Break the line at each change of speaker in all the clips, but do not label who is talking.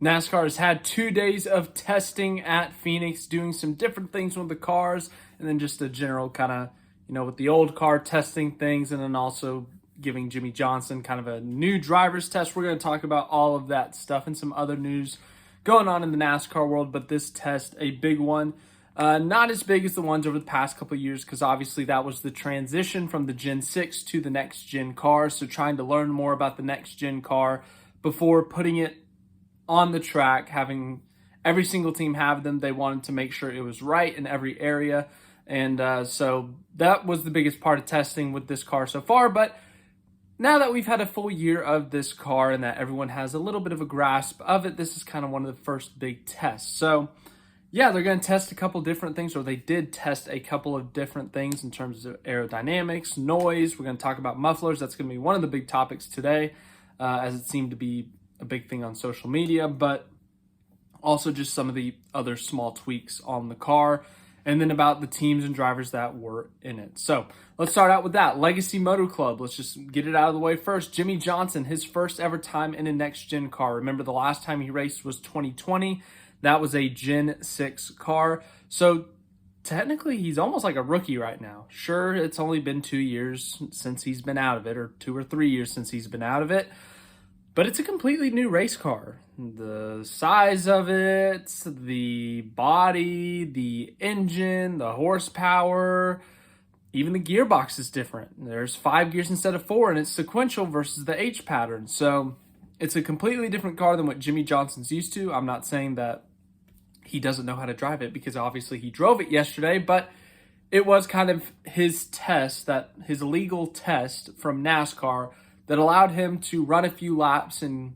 NASCAR has had 2 days of testing at Phoenix, doing some different things with the cars, and then just a general kind of, with the old car testing things, and then also giving Jimmie Johnson kind of a new driver's test. We're going to talk about all of that stuff and some other news going on in the NASCAR world, but this test, a big one. Not as big as the ones over the past couple of years, because obviously that was the transition from the Gen 6 to the next gen car. So trying to learn more about the next gen car before putting it on the track, having every single team have them. They wanted to make sure it was right in every area. And so that was the biggest part of testing with this car so far. But now that we've had a full year of this car and that everyone has a little bit of a grasp of it, this is kind of one of the first big tests. So yeah, they're going to test a couple different things, or they did test a couple of different things in terms of aerodynamics, noise. We're going to talk about mufflers. That's going to be one of the big topics today, as it seemed to be a big thing on social media, but also just some of the other small tweaks on the car, and then about the teams and drivers that were in it. So let's start out with that. Legacy Moto Club. Let's just get it out of the way first. Jimmie Johnson, his first ever time in a next-gen car. Remember, the last time he raced was 2020. That was a Gen 6 car. So technically, he's almost like a rookie right now. Sure, it's only been 2 years since he's been out of it, or 2 or 3 years since he's been out of it. But it's a completely new race car. The size of it, the body, the engine, the horsepower, even the gearbox is different. There's 5 gears instead of 4, and it's sequential versus the H pattern. So it's a completely different car than what Jimmie Johnson's used to. I'm not saying that he doesn't know how to drive it, because obviously he drove it yesterday, but it was kind of his test, his legal test from NASCAR, that allowed him to run a few laps and,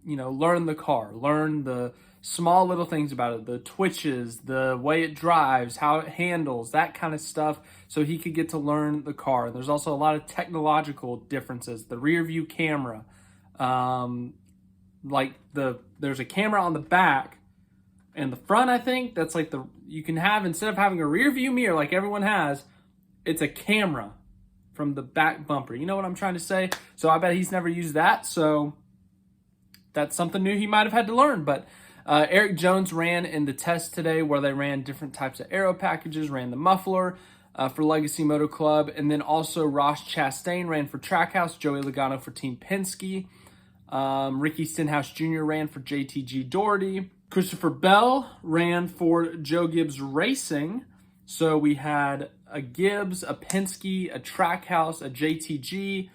learn the car, learn the small little things about it, the twitches, the way it drives, how it handles, that kind of stuff, so he could get to learn the car. And there's also a lot of technological differences. The rear view camera, there's a camera on the back and the front, I think, that's like you can have, instead of having a rear view mirror like everyone has, it's a camera from the back bumper. You know what I'm trying to say? So I bet he's never used that. So that's something new he might have had to learn. But Eric Jones ran in the test today, where they ran different types of aero packages, ran the muffler for Legacy Moto Club. And then also Ross Chastain ran for Trackhouse, Joey Logano for Team Penske. Ricky Stenhouse Jr. ran for JTG Doherty. Christopher Bell ran for Joe Gibbs Racing. So we had a Gibbs, a Penske, a Trackhouse, a JTG,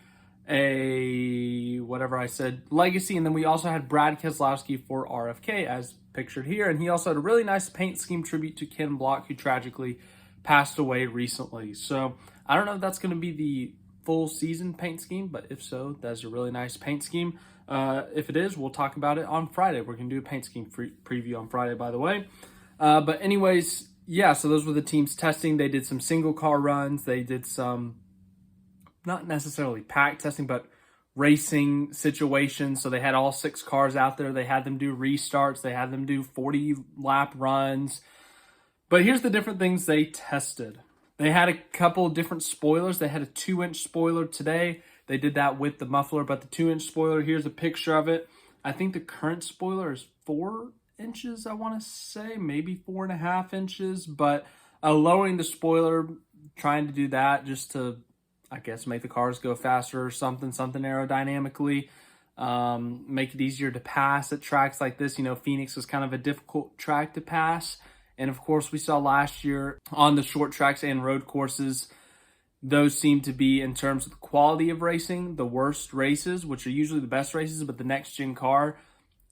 Legacy, and then we also had Brad Keselowski for RFK, as pictured here. And he also had a really nice paint scheme tribute to Ken Block, who tragically passed away recently. So I don't know if that's going to be the full season paint scheme, but if so, that's a really nice paint scheme. If it is, we'll talk about it on Friday. We're going to do a paint scheme preview on Friday, by the way. But anyways, yeah, so those were the teams testing. They did some single car runs. They did some, not necessarily pack testing, but racing situations. So they had all 6 cars out there. They had them do restarts. They had them do 40-lap runs. But here's the different things they tested. They had a couple different spoilers. They had a 2-inch spoiler today. They did that with the muffler, but the 2-inch spoiler, here's a picture of it. I think the current spoiler is 4 inches, I want to say, maybe 4.5 inches, but lowering the spoiler, trying to do that just to, I guess, make the cars go faster or something aerodynamically, make it easier to pass at tracks like this. Phoenix was kind of a difficult track to pass. And of course, we saw last year on the short tracks and road courses, those seem to be, in terms of the quality of racing, the worst races, which are usually the best races, but the next gen car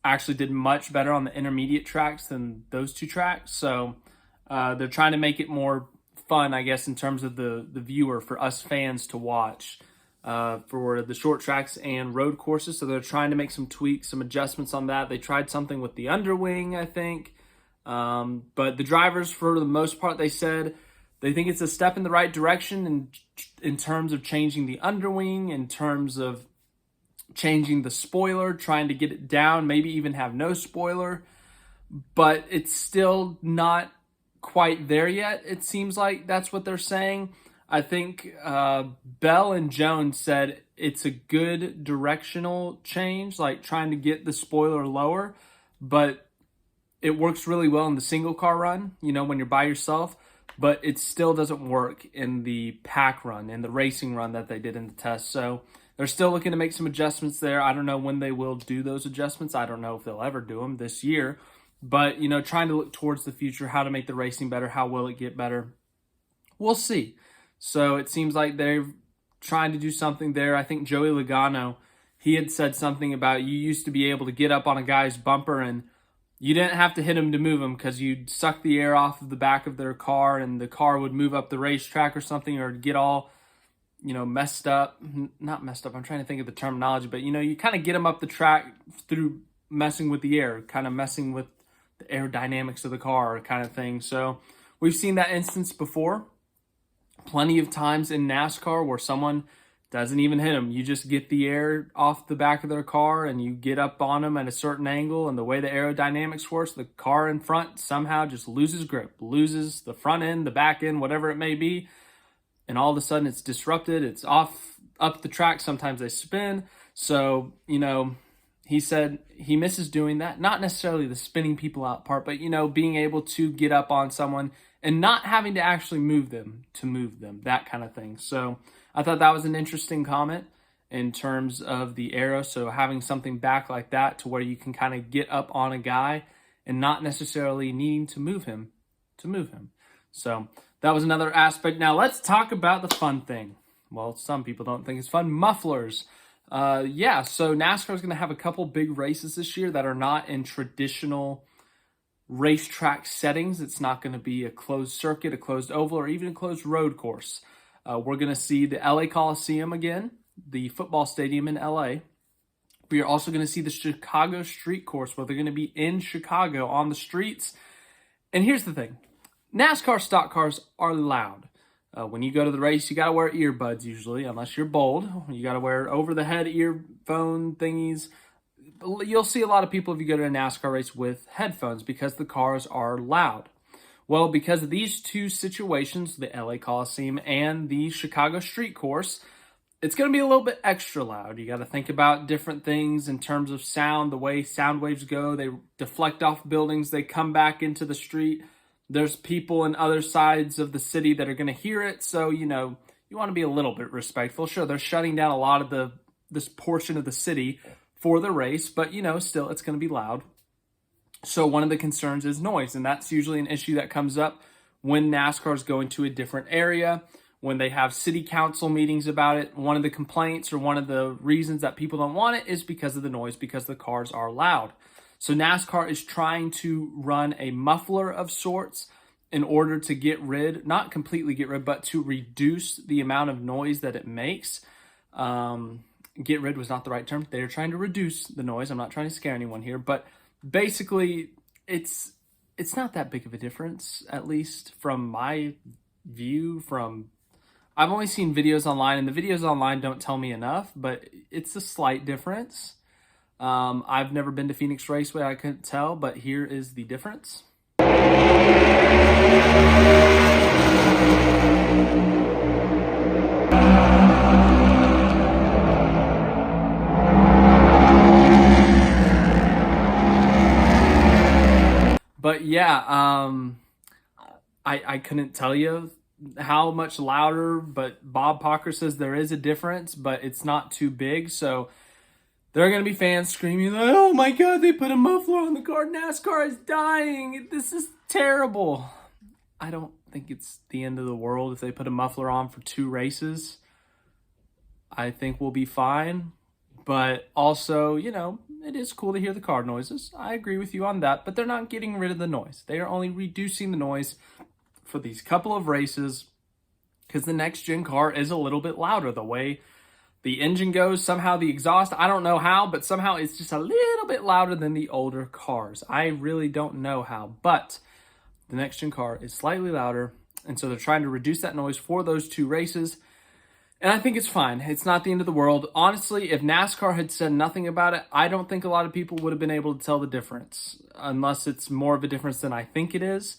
actually did much better on the intermediate tracks than those 2 tracks. So they're trying to make it more fun, I guess, in terms of the viewer, for us fans to watch for the short tracks and road courses. So they're trying to make some tweaks, some adjustments on that. They tried something with the underwing, I think. But the drivers, for the most part, they said they think it's a step in the right direction in terms of changing the underwing, in terms of changing the spoiler, trying to get it down, maybe even have no spoiler. But it's still not quite there yet. It seems like that's what they're saying. I think Bell and Jones said it's a good directional change, like trying to get the spoiler lower. but it works really well in the single car run, when you're by yourself, but it still doesn't work in the pack run, in the racing run that they did in the test. So they're still looking to make some adjustments there. I don't know when they will do those adjustments. I don't know if they'll ever do them this year, but trying to look towards the future, how to make the racing better, how will it get better? We'll see. So it seems like they're trying to do something there. I think Joey Logano, he had said something about you used to be able to get up on a guy's bumper and you didn't have to hit him to move him because you'd suck the air off of the back of their car and the car would move up the racetrack or something, or get all, messed up. Not messed up, I'm trying to think of the terminology, but you kind of get them up the track through messing with the air, kind of messing with the aerodynamics of the car kind of thing. So we've seen that instance before. Plenty of times in NASCAR where someone doesn't even hit them. You just get the air off the back of their car and you get up on them at a certain angle, and the way the aerodynamics works, the car in front somehow just loses grip, loses the front end, the back end, whatever it may be, and all of a sudden it's disrupted, it's off up the track. Sometimes they spin. So, he said he misses doing that. Not necessarily the spinning people out part, but, being able to get up on someone and not having to actually move them, that kind of thing. So I thought that was an interesting comment in terms of the aero. So having something back like that to where you can kind of get up on a guy and not necessarily needing to move him. So that was another aspect. Now let's talk about the fun thing. Well, some people don't think it's fun. Mufflers. So NASCAR is going to have a couple big races this year that are not in traditional racetrack settings. It's not going to be a closed circuit, a closed oval, or even a closed road course. We're going to see the LA Coliseum again, the football stadium in LA. We are also going to see the Chicago street course, where they're going to be in Chicago on the streets. And here's the thing. NASCAR stock cars are loud. When you go to the race, you got to wear earbuds usually, unless you're bold. You got to wear over-the-head earphone thingies. You'll see a lot of people if you go to a NASCAR race with headphones because the cars are loud. Well, because of these two situations, the LA Coliseum and the Chicago street course, it's going to be a little bit extra loud. You got to think about different things in terms of sound, the way sound waves go. They deflect off buildings. They come back into the street. There's people on other sides of the city that are going to hear it. So, you want to be a little bit respectful. Sure, they're shutting down a lot of this portion of the city for the race, but, still it's going to be loud. So one of the concerns is noise, and that's usually an issue that comes up when NASCAR is going to a different area, when they have city council meetings about it. One of the complaints or one of the reasons that people don't want it is because of the noise, because the cars are loud. So NASCAR is trying to run a muffler of sorts in order to get rid, not completely get rid, but to reduce the amount of noise that it makes. Get rid was not the right term. They're trying to reduce the noise. I'm not trying to scare anyone here, but basically it's not that big of a difference, at least from my view. I've only seen videos online, and the videos online don't tell me enough, but it's a slight difference. I've never been to Phoenix Raceway, I couldn't tell, but here is the difference. But yeah, I couldn't tell you how much louder, but Bob Parker says there is a difference, but it's not too big. So there are going to be fans screaming, like, oh my God, they put a muffler on the car. NASCAR is dying. This is terrible. I don't think it's the end of the world if they put a muffler on for 2 races. I think we'll be fine. But also, it is cool to hear the car noises. I agree with you on that, but they're not getting rid of the noise. They are only reducing the noise for these couple of races because the next gen car is a little bit louder. The way the engine goes, somehow the exhaust, I don't know how, but somehow it's just a little bit louder than the older cars. I really don't know how, but the next gen car is slightly louder, and so they're trying to reduce that noise for those 2 races. And I think it's fine. It's not the end of the world. Honestly, if NASCAR had said nothing about it, I don't think a lot of people would have been able to tell the difference, unless it's more of a difference than I think it is.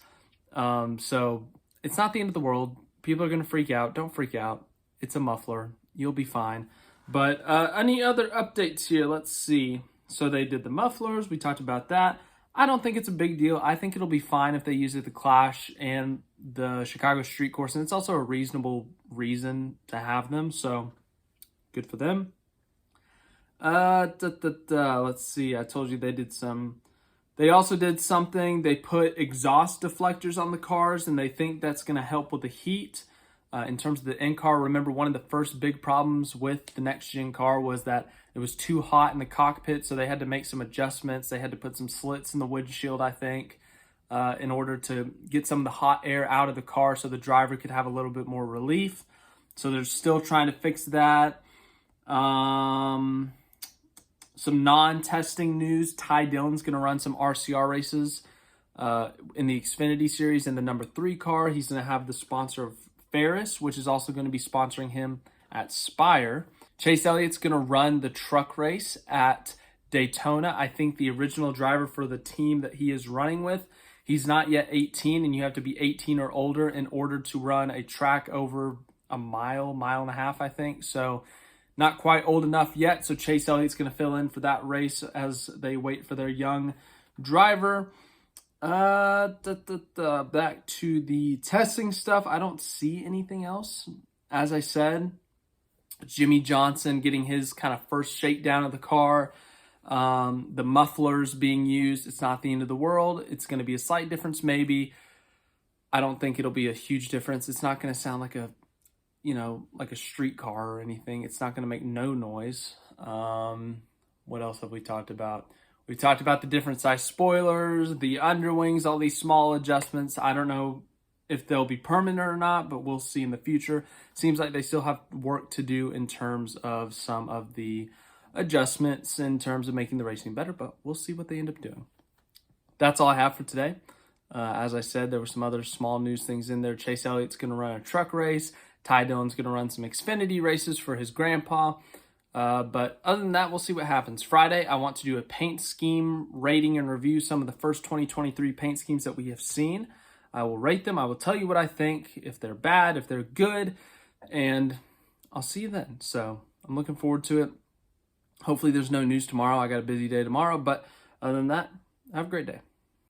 So it's not the end of the world. People are going to freak out. Don't freak out. It's a muffler. You'll be fine. But any other updates here? Let's see. So they did the mufflers. We talked about that. I don't think it's a big deal. I think it'll be fine if they use it at the Clash and the Chicago Street Course, and it's also a reasonable reason to have them, so good for them. Let's see. I told you they also did something. They put exhaust deflectors on the cars, and they think that's going to help with the heat. In terms of the in-car, remember one of the first big problems with the next-gen car was that it was too hot in the cockpit, so they had to make some adjustments. They had to put some slits in the windshield, I think, in order to get some of the hot air out of the car so the driver could have a little bit more relief. So they're still trying to fix that. Some non-testing news. Ty Dillon's going to run some RCR races in the Xfinity Series in the number 3 car. He's going to have the sponsor of Ferris, which is also going to be sponsoring him at Spire. Chase Elliott's going to run the truck race at Daytona. I think the original driver for the team that he is running with, he's not yet 18, and you have to be 18 or older in order to run a track over a mile and a half, I think. So not quite old enough yet. So Chase Elliott's going to fill in for that race as they wait for their young driver. Back to the testing stuff. I don't see anything else. As I said, Jimmie Johnson getting his kind of first shakedown of the car. The mufflers being used. It's not the end of the world. It's going to be a slight difference maybe. I don't think it'll be a huge difference. It's not going to sound like a street car or anything. It's not going to make no noise. What else have we talked about? We talked about the different size spoilers, the underwings, all these small adjustments. I don't know if they'll be permanent or not, but we'll see in the future. Seems like they still have work to do in terms of some of the adjustments in terms of making the racing better, but we'll see what they end up doing. That's all I have for today. As I said, there were some other small news things in there. Chase Elliott's going to run a truck race. Ty Dillon's going to run some Xfinity races for his grandpa. But other than that, we'll see what happens. Friday, I want to do a paint scheme rating and review some of the first 2023 paint schemes that we have seen. I will rate them. I will tell you what I think, if they're bad, if they're good, and I'll see you then. So I'm looking forward to it. Hopefully there's no news tomorrow. I got a busy day tomorrow, but other than that, have a great day.